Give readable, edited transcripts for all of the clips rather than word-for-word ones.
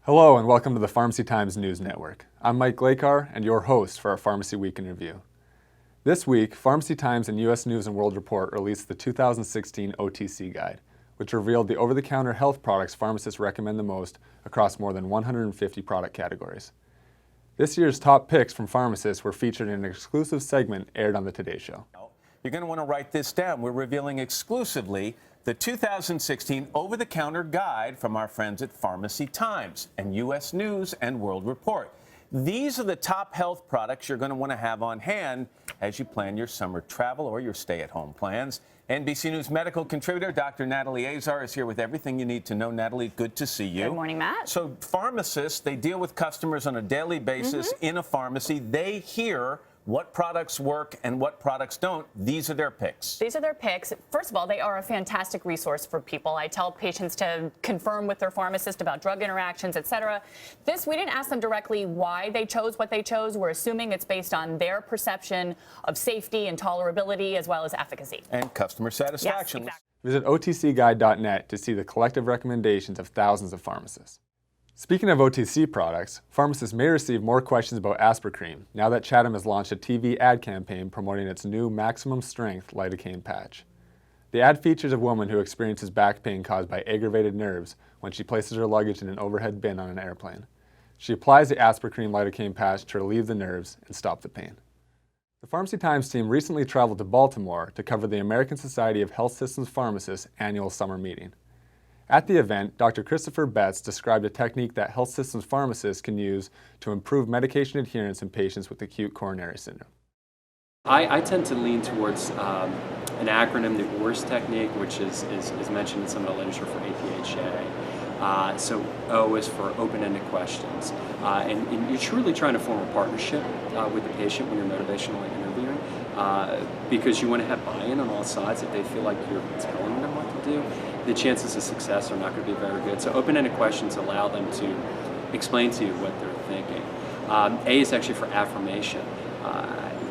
Hello and welcome to the Pharmacy Times News Network. I'm Mike Glakar and your host for our Pharmacy Week in Review. This week, Pharmacy Times and U.S. News & World Report released the 2016 OTC Guide, which revealed the over-the-counter health products pharmacists recommend the most across more than 150 product categories. This year's top picks from pharmacists were featured in an exclusive segment aired on the Today Show. You're going to want to write this down. We're revealing exclusively the 2016 over-the-counter guide from our friends at Pharmacy Times and U.S. News & World Report. These are the top health products you're going to want to have on hand as you plan your summer travel or your stay-at-home plans. NBC News medical contributor Dr. Natalie Azar is here with everything you need to know. Natalie, good to see you. Good morning, Matt. So pharmacists, they deal with customers on a daily basis in a pharmacy. They hear what products work and what products don't. These are their picks. These are their picks. First of all, they are a fantastic resource for people. I tell patients to confirm with their pharmacist about drug interactions, etc. We didn't ask them directly why they chose what they chose. We're assuming it's based on their perception of safety and tolerability as well as efficacy. And customer satisfaction. Yes, exactly. Visit otcguide.net to see the collective recommendations of thousands of pharmacists. Speaking of OTC products, pharmacists may receive more questions about Aspercreme now that Chatham has launched a TV ad campaign promoting its new maximum strength lidocaine patch. The ad features a woman who experiences back pain caused by aggravated nerves when she places her luggage in an overhead bin on an airplane. She applies the Aspercreme lidocaine patch to relieve the nerves and stop the pain. The Pharmacy Times team recently traveled to Baltimore to cover the American Society of Health Systems Pharmacists annual summer meeting. At the event, Dr. Christopher Betts described a technique that health systems pharmacists can use to improve medication adherence in patients with acute coronary syndrome. I tend to lean towards an acronym, the ORS technique, which is mentioned in some of the literature for APHA. So O is for open-ended questions. And you're truly trying to form a partnership with the patient when you're motivationally interviewing because you want to have buy-in on all sides. If they feel like you're telling them what to do, the chances of success are not going to be very good. So open-ended questions allow them to explain to you what they're thinking. A is actually for affirmation.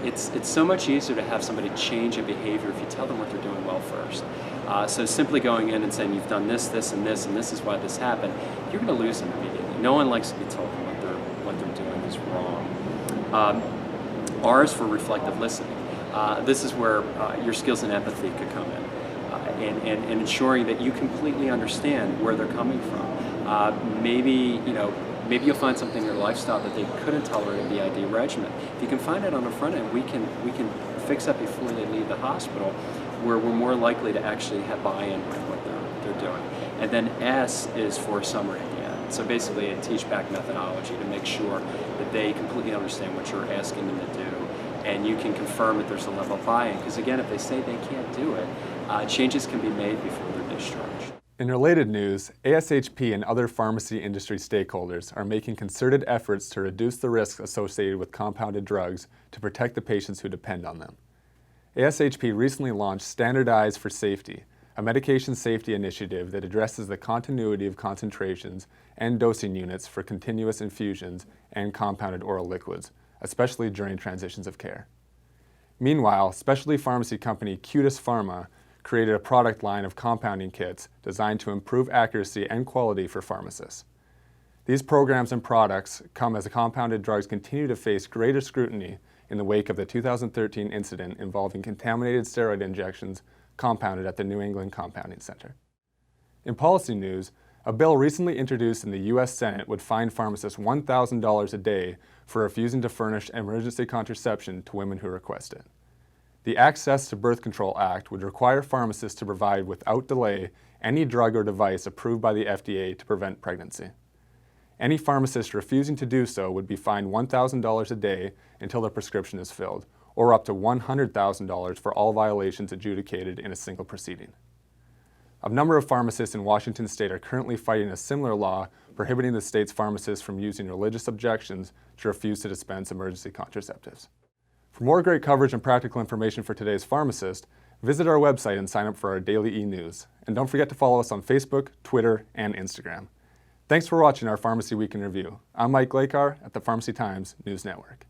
It's so much easier to have somebody change a behavior if you tell them what they're doing well first. So simply going in and saying you've done this, this, and this is why this happened, you're going to lose them immediately. No one likes to be told what they're doing is wrong. R is for reflective listening. This is where your skills in empathy could come in. And ensuring that you completely understand where they're coming from. Maybe you'll find something in your lifestyle that they couldn't tolerate in the ID regimen. If you can find it on the front end, we can fix that before they leave the hospital, where we're more likely to actually have buy-in with what they're doing. And then S is for summary at the end. So basically a teach-back methodology to make sure that they completely understand what you're asking them to do. And you can confirm that there's a level of buy-in. Because again, if they say they can't do it, changes can be made before they're discharged. In related news, ASHP and other pharmacy industry stakeholders are making concerted efforts to reduce the risks associated with compounded drugs to protect the patients who depend on them. ASHP recently launched Standardize for Safety, a medication safety initiative that addresses the continuity of concentrations and dosing units for continuous infusions and compounded oral liquids, especially during transitions of care. Meanwhile, specialty pharmacy company Cutis Pharma created a product line of compounding kits designed to improve accuracy and quality for pharmacists. These programs and products come as compounded drugs continue to face greater scrutiny in the wake of the 2013 incident involving contaminated steroid injections compounded at the New England Compounding Center. In policy news, a bill recently introduced in the U.S. Senate would fine pharmacists $1,000 a day for refusing to furnish emergency contraception to women who request it. The Access to Birth Control Act would require pharmacists to provide without delay any drug or device approved by the FDA to prevent pregnancy. Any pharmacist refusing to do so would be fined $1,000 a day until their prescription is filled, or up to $100,000 for all violations adjudicated in a single proceeding. A number of pharmacists in Washington state are currently fighting a similar law prohibiting the state's pharmacists from using religious objections to refuse to dispense emergency contraceptives. For more great coverage and practical information for today's pharmacist, visit our website and sign up for our daily e-news. And don't forget to follow us on Facebook, Twitter, and Instagram. Thanks for watching our Pharmacy Week in Review. I'm Mike Glakar at the Pharmacy Times News Network.